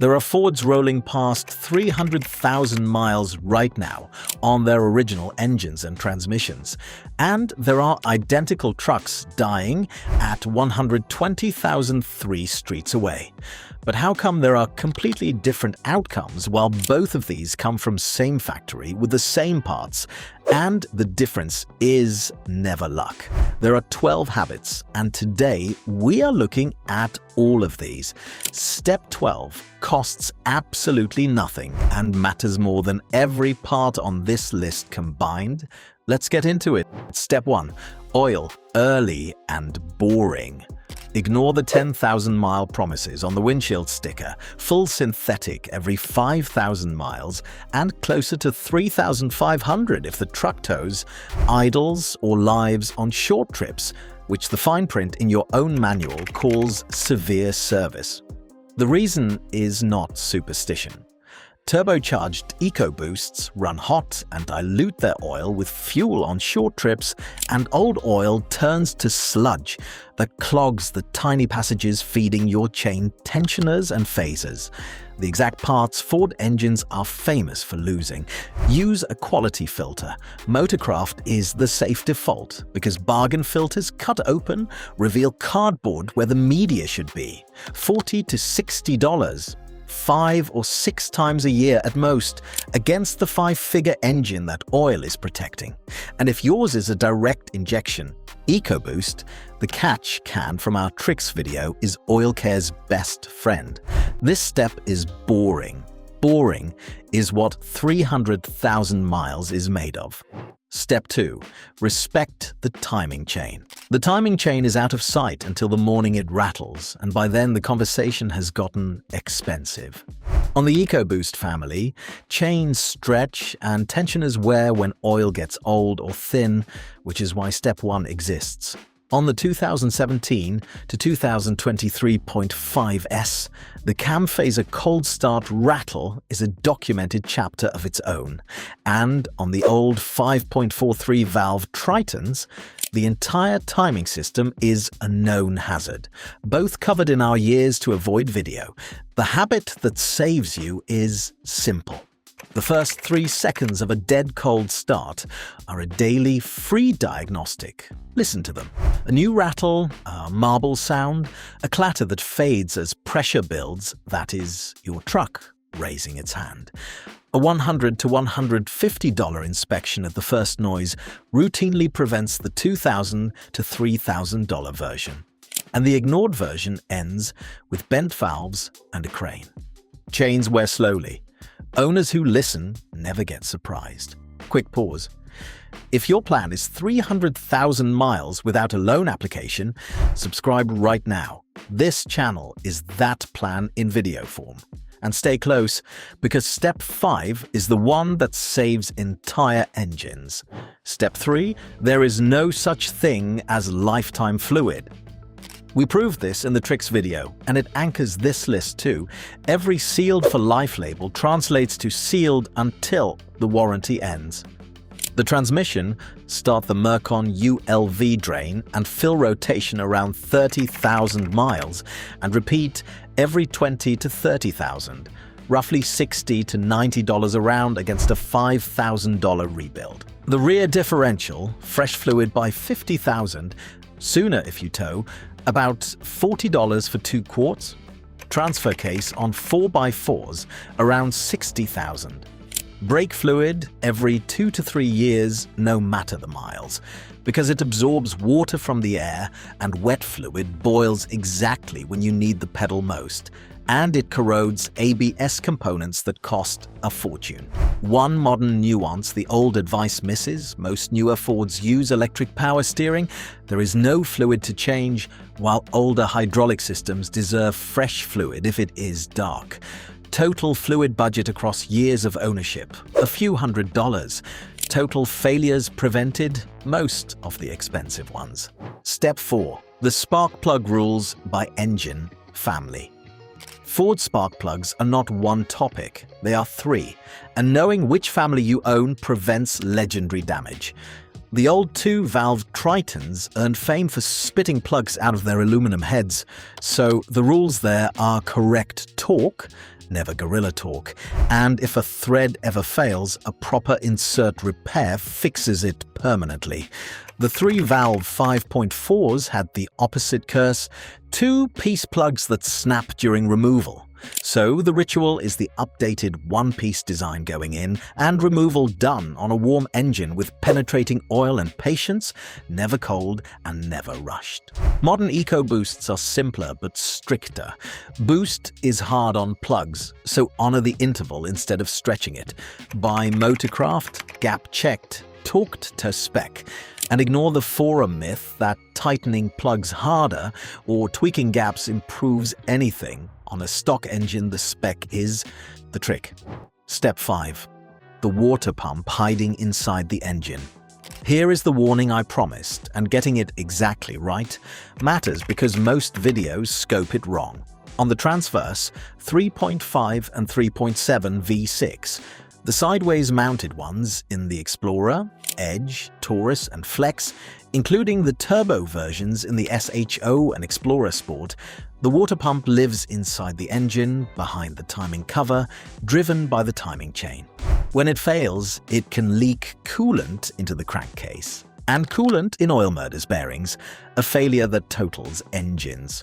There are Fords rolling past 300,000 miles right now on their original engines and transmissions, and there are identical trucks dying at 120,003 streets away. But how come there are completely different outcomes while both of these come from same factory with the same parts, and the difference is never luck? There are 12 habits, and today we are looking at all of these. Step 12 costs absolutely nothing and matters more than every part on this list combined. Let's get into it. Step 1. Oil early and boring. Ignore the 10,000-mile promises on the windshield sticker, full synthetic every 5,000 miles, and closer to 3,500 if the truck tows, idles, or lives on short trips, which the fine print in your own manual calls severe service. The reason is not superstition. Turbocharged EcoBoosts run hot and dilute their oil with fuel on short trips, and old oil turns to sludge that clogs the tiny passages feeding your chain tensioners and phasers. The exact parts Ford engines are famous for losing. Use a quality filter. Motorcraft is the safe default because bargain filters cut open, reveal cardboard where the media should be. $40 to $60. 5 or 6 times a year at most, against the 5-figure engine that oil is protecting. And if yours is a direct injection EcoBoost, the catch can from our tricks video is oil care's best friend. This step is boring. Boring is what 300,000 miles is made of. Step 2. Respect the timing chain. The timing chain is out of sight until the morning it rattles, and by then the conversation has gotten expensive. On the EcoBoost family, chains stretch and tensioners wear when oil gets old or thin, which is why Step 1 exists. On the 2017 to 2023.5S, the cam phaser cold start rattle is a documented chapter of its own, and on the old 5.43 valve Tritons, the entire timing system is a known hazard, both covered in our years to avoid video. The habit that saves you is simple. The first 3 seconds of a dead cold start are a daily free diagnostic. Listen to them. A new rattle, a marble sound, a clatter that fades as pressure builds, that is your truck raising its hand. A $100 to $150 inspection at the first noise routinely prevents the $2,000 to $3,000 version. And the ignored version ends with bent valves and a crane. Chains wear slowly. Owners who listen never get surprised. Quick pause. If your plan is 300,000 miles without a loan application, subscribe right now. This channel is that plan in video form. And stay close, because Step 5 is the one that saves entire engines. Step 3, there is no such thing as lifetime fluid. We proved this in the tricks video, and it anchors this list too. Every sealed for life label translates to sealed until the warranty ends. The transmission, start the Mercon ULV drain and fill rotation around 30,000 miles and repeat every 20 to 30,000, roughly $60 to $90 a round against a $5,000 rebuild. The rear differential, fresh fluid by 50,000, sooner if you tow, about $40 for 2 quarts. Transfer case on 4x4s, around 60,000. Brake fluid every 2 to 3 years, no matter the miles, because it absorbs water from the air and wet fluid boils exactly when you need the pedal most, and it corrodes ABS components that cost a fortune. One modern nuance the old advice misses: most newer Fords use electric power steering. There is no fluid to change, while older hydraulic systems deserve fresh fluid if it is dark. Total fluid budget across years of ownership, a few $100s. Total failures prevented, most of the expensive ones. Step 4. The spark plug rules by engine family. Ford spark plugs are not one topic, they are 3, and knowing which family you own prevents legendary damage. The old 2-valve Tritons earned fame for spitting plugs out of their aluminum heads, so the rules there are correct torque never gorilla talk. And if a thread ever fails, a proper insert repair fixes it permanently. The 3-valve 5.4s had the opposite curse, 2 piece plugs that snap during removal. So the ritual is the updated one-piece design going in and removal done on a warm engine with penetrating oil and patience, never cold and never rushed. Modern EcoBoosts are simpler but stricter. Boost is hard on plugs, so honor the interval instead of stretching it. Buy Motorcraft, gap-checked, torqued to spec. And ignore the forum myth that tightening plugs harder or tweaking gaps improves anything. On a stock engine, the spec is the trick. Step 5. The water pump hiding inside the engine. Here is the warning I promised, and getting it exactly right matters because most videos scope it wrong. On the transverse, 3.5 and 3.7 V6, the sideways mounted ones in the Explorer, Edge, Taurus and Flex, including the turbo versions in the SHO and Explorer Sport, the water pump lives inside the engine, behind the timing cover, driven by the timing chain. When it fails, it can leak coolant into the crankcase. And coolant in oil murders bearings, a failure that totals engines.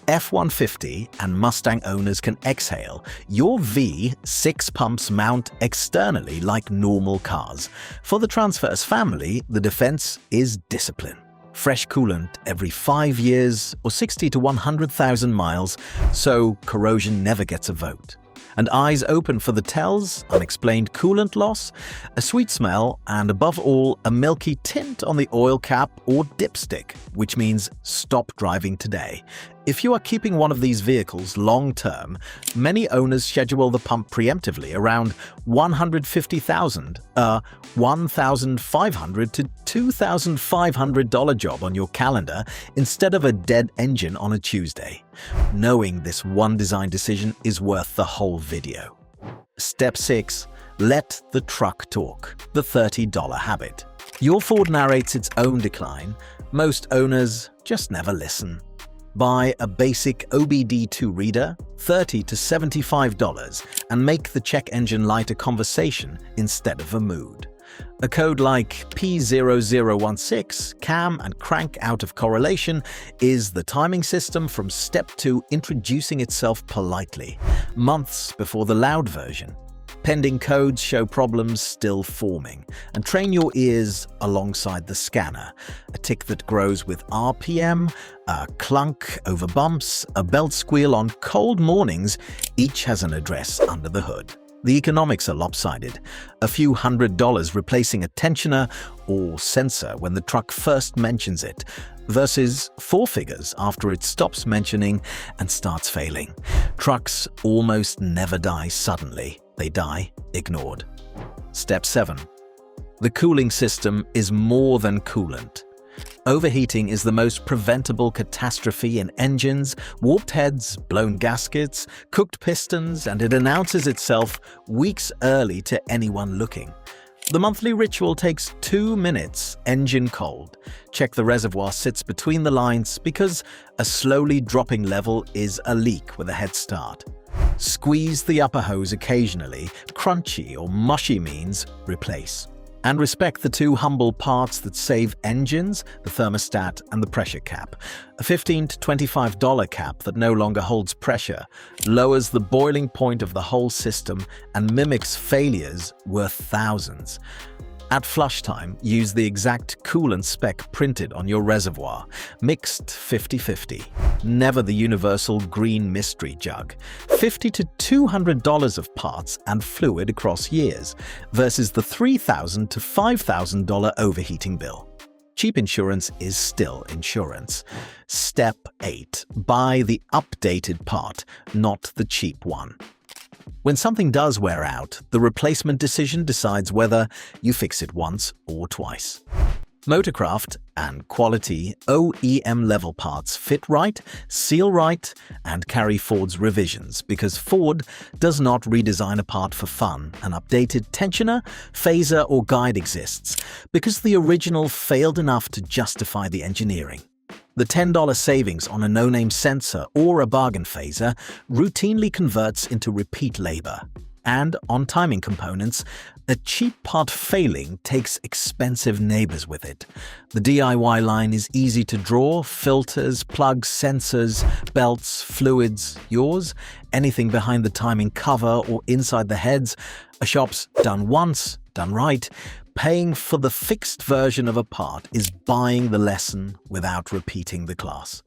F-150 and Mustang owners can exhale. Your V6 pumps mount externally like normal cars. For the transverse family, the defense is discipline. Fresh coolant every 5 years or 60 to 100,000 miles, so corrosion never gets a vote. And eyes open for the tells, unexplained coolant loss, a sweet smell, and above all, a milky tint on the oil cap or dipstick, which means stop driving today. If you are keeping one of these vehicles long-term, many owners schedule the pump preemptively around $150,000, a $1,500 to $2,500 job on your calendar instead of a dead engine on a Tuesday. Knowing this one design decision is worth the whole video. Step 6. Let the truck talk. The $30 habit. Your Ford narrates its own decline. Most owners just never listen. Buy a basic OBD2 reader, $30 to $75, and make the check engine light a conversation instead of a mood. A code like P0016, cam and crank out of correlation, is the timing system from Step 2 introducing itself politely, months before the loud version. Pending codes show problems still forming, and train your ears alongside the scanner. A tick that grows with RPM, a clunk over bumps, a belt squeal on cold mornings, each has an address under the hood. The economics are lopsided. A few $100 replacing a tensioner or sensor when the truck first mentions it, versus 4 figures after it stops mentioning and starts failing. Trucks almost never die suddenly. They die ignored. Step 7. The cooling system is more than coolant. Overheating is the most preventable catastrophe in engines, warped heads, blown gaskets, cooked pistons, and it announces itself weeks early to anyone looking. The monthly ritual takes 2 minutes, engine cold. Check the reservoir sits between the lines because a slowly dropping level is a leak with a head start. Squeeze the upper hose occasionally, crunchy or mushy means replace. And respect the 2 humble parts that save engines, the thermostat and the pressure cap. A $15 to $25 cap that no longer holds pressure, lowers the boiling point of the whole system and mimics failures worth thousands. At flush time, use the exact coolant spec printed on your reservoir, mixed 50-50. Never the universal green mystery jug. $50 to $200 of parts and fluid across years, versus the $3,000 to $5,000 overheating bill. Cheap insurance is still insurance. Step 8. Buy the updated part, not the cheap one. When something does wear out, the replacement decision decides whether you fix it once or twice. Motorcraft and quality OEM level parts fit right, seal right, and carry Ford's revisions because Ford does not redesign a part for fun. An updated tensioner, phaser, or guide exists because the original failed enough to justify the engineering. The $10 savings on a no-name sensor or a bargain phaser routinely converts into repeat labor. And on timing components, a cheap part failing takes expensive neighbors with it. The DIY line is easy to draw: filters, plugs, sensors, belts, fluids. Yours? Anything behind the timing cover or inside the heads. A shop's done once, done right. Paying for the fixed version of a part is buying the lesson without repeating the class.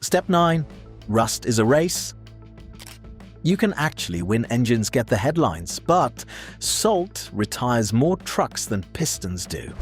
Step 9. Rust is a race. You can actually win engines get the headlines, but salt retires more trucks than pistons do.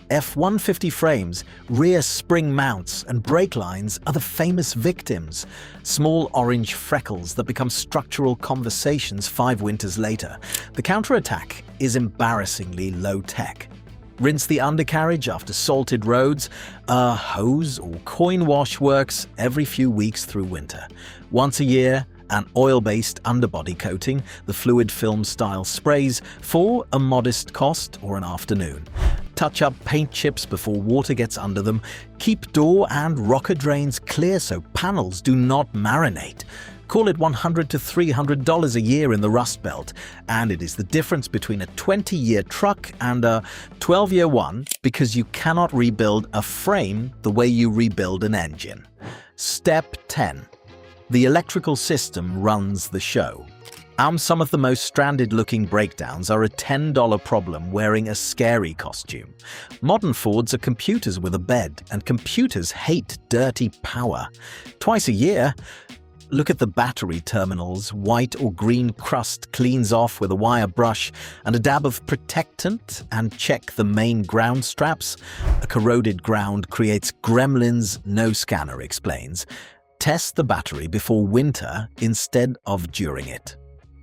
F-150 frames, rear spring mounts, and brake lines are the famous victims. Small orange freckles that become structural conversations 5 winters later. The counterattack is embarrassingly low-tech. Rinse the undercarriage after salted roads. A hose or coin wash works every few weeks through winter. Once a year, an oil-based underbody coating, the fluid film style sprays, for a modest cost or an afternoon. Touch up paint chips before water gets under them. Keep door and rocker drains clear so panels do not marinate. Call it $100 to $300 a year in the Rust Belt, and it is the difference between a 20-year truck and a 12-year one, because you cannot rebuild a frame the way you rebuild an engine. Step 10. The electrical system runs the show. Some of the most stranded-looking breakdowns are a $10 problem wearing a scary costume. Modern Fords are computers with a bed, and computers hate dirty power. Twice a year, look at the battery terminals. White or green crust cleans off with a wire brush and a dab of protectant, and check the main ground straps. A corroded ground creates gremlins, no scanner explains. Test the battery before winter instead of during it.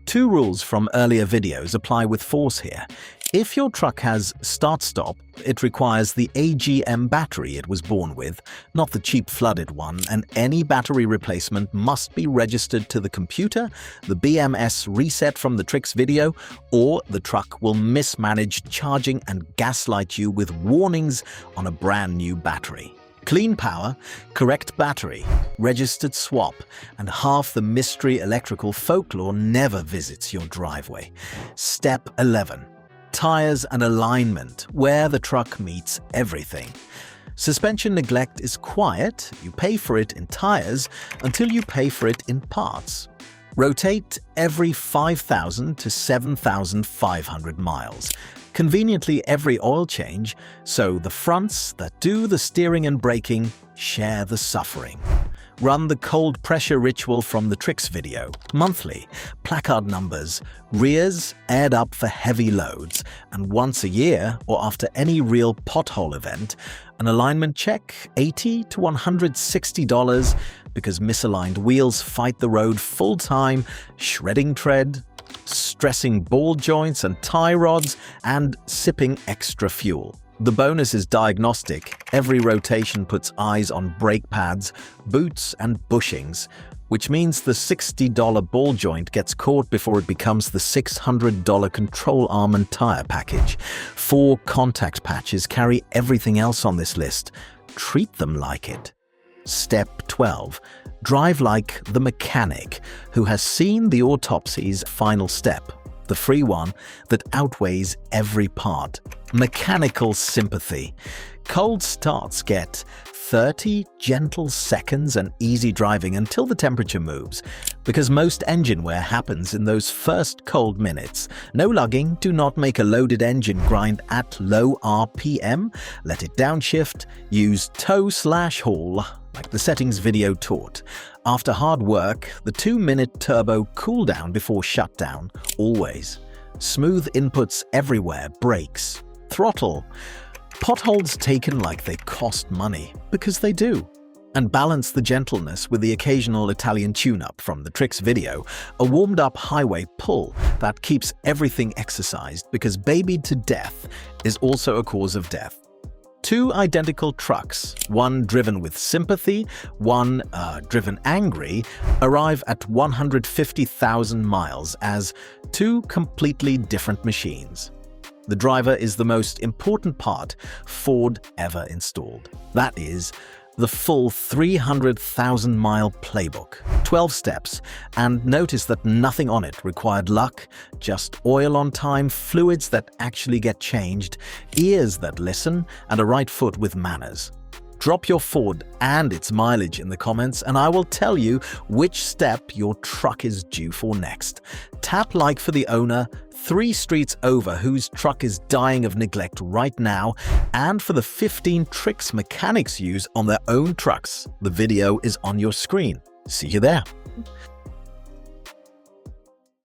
2 rules from earlier videos apply with force here. If your truck has start-stop, it requires the AGM battery it was born with, not the cheap flooded one, and any battery replacement must be registered to the computer, the BMS reset from the tricks video, or the truck will mismanage charging and gaslight you with warnings on a brand new battery. Clean power, correct battery, registered swap, and half the mystery electrical folklore never visits your driveway. Step 11. Tires and alignment, where the truck meets everything. Suspension neglect is quiet. You pay for it in tires until you pay for it in parts. Rotate every 5,000 to 7,500 miles. Conveniently every oil change, so the fronts that do the steering and braking share the suffering. Run the cold pressure ritual from the tricks video, monthly, placard numbers, rears aired up for heavy loads, and once a year or after any real pothole event, an alignment check, $80 to $160, because misaligned wheels fight the road full-time, shredding tread, stressing ball joints and tie rods, and sipping extra fuel. The bonus is diagnostic. Every rotation puts eyes on brake pads, boots, and bushings, which means the $60 ball joint gets caught before it becomes the $600 control arm and tire package. 4 contact patches carry everything else on this list. Treat them like it. Step 12. Drive like the mechanic who has seen the autopsy's final step, the free one that outweighs every part. Mechanical sympathy. Cold starts get 30 gentle seconds and easy driving until the temperature moves, because most engine wear happens in those first cold minutes. No lugging. Do not make a loaded engine grind at low RPM. Let it downshift. Use tow/haul, like the settings video taught. After hard work, the 2-minute turbo cooldown before shutdown, always. Smooth inputs everywhere, brakes, throttle. Potholes taken like they cost money, because they do. And balance the gentleness with the occasional Italian tune-up from the tricks video, a warmed-up highway pull that keeps everything exercised, because babied to death is also a cause of death. 2 identical trucks, one driven with sympathy, one driven angry, arrive at 150,000 miles as 2 completely different machines. The driver is the most important part Ford ever installed. That is, the full 300,000-mile playbook. 12 steps, and notice that nothing on it required luck, just oil on time, fluids that actually get changed, ears that listen, and a right foot with manners. Drop your Ford and its mileage in the comments and I will tell you which step your truck is due for next. Tap like for the owner 3 streets over whose truck is dying of neglect right now, and for the 15 tricks mechanics use on their own trucks. The video is on your screen. See you there.